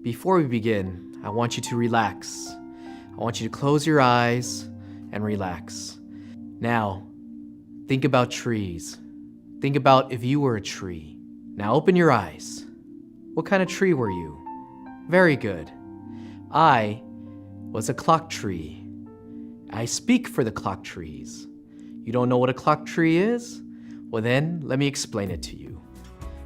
Before we begin, I want you to relax. I want you to close your eyes and relax. Now, think about trees. Think about if you were a tree. Now open your eyes. What kind of tree were you? Very good. I was a clock tree. I speak for the clock trees. You don't know what a clock tree is? Well then, let me explain it to you.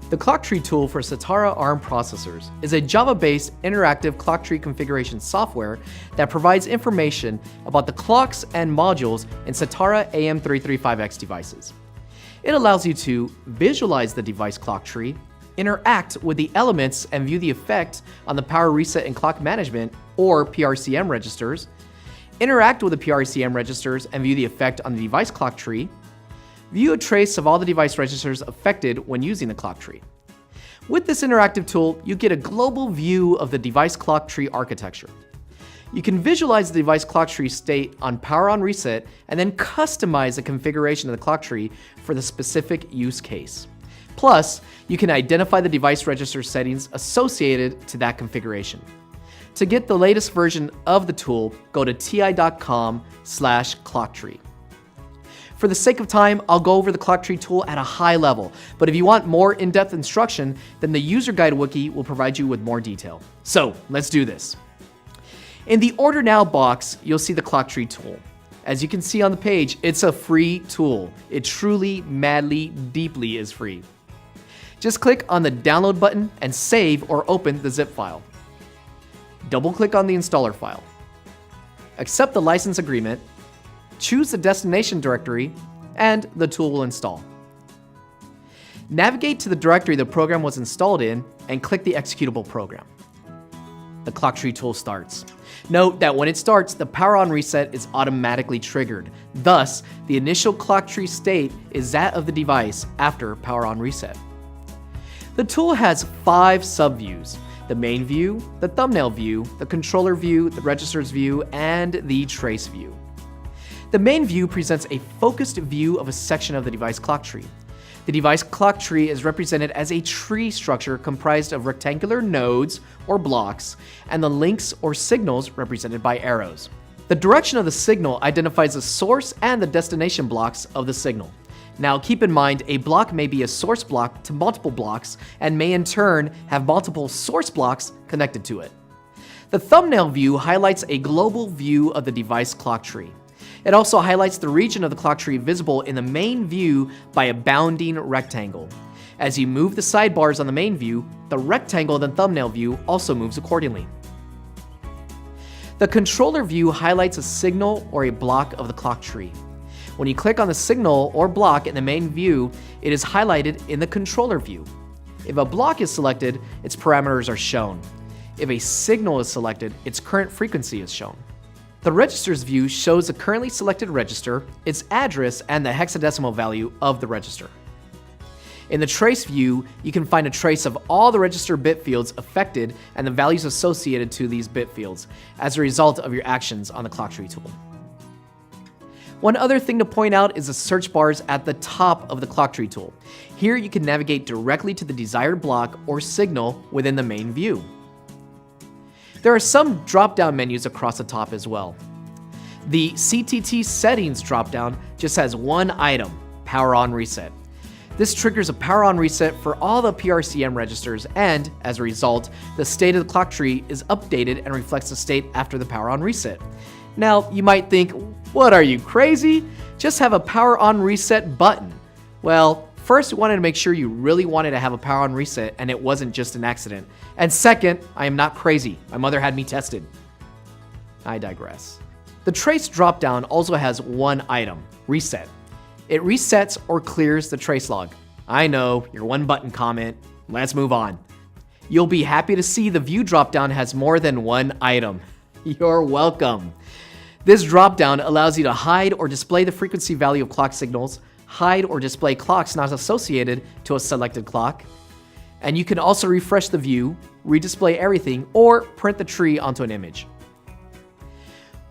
The clock tree tool for Satara ARM processors is a Java-based interactive clock tree configuration software that provides information about the clocks and modules in Satara AM335X devices. It allows you to visualize the device clock tree, interact with the elements and view the effect on the power reset and clock management, or PRCM registers, interact with the PRCM registers and view the effect on the device clock tree, view a trace of all the device registers affected when using the clock tree. With this interactive tool, you get a global view of the device clock tree architecture. You can visualize the device clock tree state on power on reset and then customize the configuration of the clock tree for the specific use case. Plus, you can identify the device register settings associated to that configuration. To get the latest version of the tool, go to ti.com/clocktree. For the sake of time, I'll go over the clock tree tool at a high level, but if you want more in-depth instruction, then the user guide wiki will provide you with more detail. So, let's do this. In the Order Now box, you'll see the clock tree tool. As you can see on the page, it's a free tool. It truly, madly, deeply is free. Just click on the download button and save or open the zip file. Double-click on the installer file. Accept the license agreement, choose the destination directory, and the tool will install. Navigate to the directory the program was installed in and click the executable program. The clock tree tool starts. Note that when it starts, the power on reset is automatically triggered. Thus, the initial clock tree state is that of the device after power on reset. The tool has 5 subviews: the main view, the thumbnail view, the controller view, the registers view, and the trace view. The main view presents a focused view of a section of the device clock tree. The device clock tree is represented as a tree structure comprised of rectangular nodes or blocks, and the links or signals represented by arrows. The direction of the signal identifies the source and the destination blocks of the signal. Now keep in mind, a block may be a source block to multiple blocks and may in turn have multiple source blocks connected to it. The thumbnail view highlights a global view of the device clock tree. It also highlights the region of the clock tree visible in the main view by a bounding rectangle. As you move the sidebars on the main view, the rectangle in the thumbnail view also moves accordingly. The controller view highlights a signal or a block of the clock tree. When you click on the signal or block in the main view, it is highlighted in the controller view. If a block is selected, its parameters are shown. If a signal is selected, its current frequency is shown. The registers view shows the currently selected register, its address, and the hexadecimal value of the register. In the trace view, you can find a trace of all the register bit fields affected and the values associated to these bit fields as a result of your actions on the clock tree tool. One other thing to point out is the search bars at the top of the clock tree tool. Here you can navigate directly to the desired block or signal within the main view. There are some drop-down menus across the top as well. The CTT settings drop-down just has one item, power on reset. This triggers a power on reset for all the PRCM registers, and as a result, the state of the clock tree is updated and reflects the state after the power on reset. Now, you might think, what are you, crazy? Just have a power on reset button. Well, first, we wanted to make sure you really wanted to have a power on reset and it wasn't just an accident. And second, I am not crazy. My mother had me tested. I digress. The trace dropdown also has one item, reset. It resets or clears the trace log. I know, your one button comment. Let's move on. You'll be happy to see the view dropdown has more than one item. You're welcome. This dropdown allows you to hide or display the frequency value of clock signals, hide or display clocks not associated to a selected clock, and you can also refresh the view, redisplay everything, or print the tree onto an image.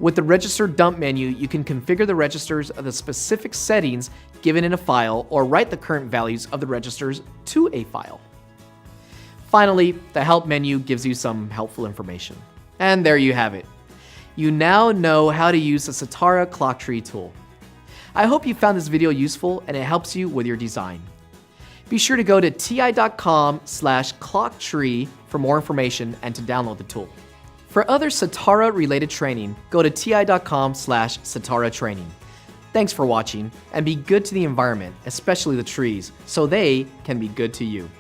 With the register dump menu, you can configure the registers of the specific settings given in a file or write the current values of the registers to a file. Finally, the help menu gives you some helpful information. And there you have it. You now know how to use the Satara clock tree tool. I hope you found this video useful and it helps you with your design. Be sure to go to ti.com/clocktree for more information and to download the tool. For other Satara related training, go to ti.com/Satara training. Thanks for watching, and be good to the environment, especially the trees, so they can be good to you.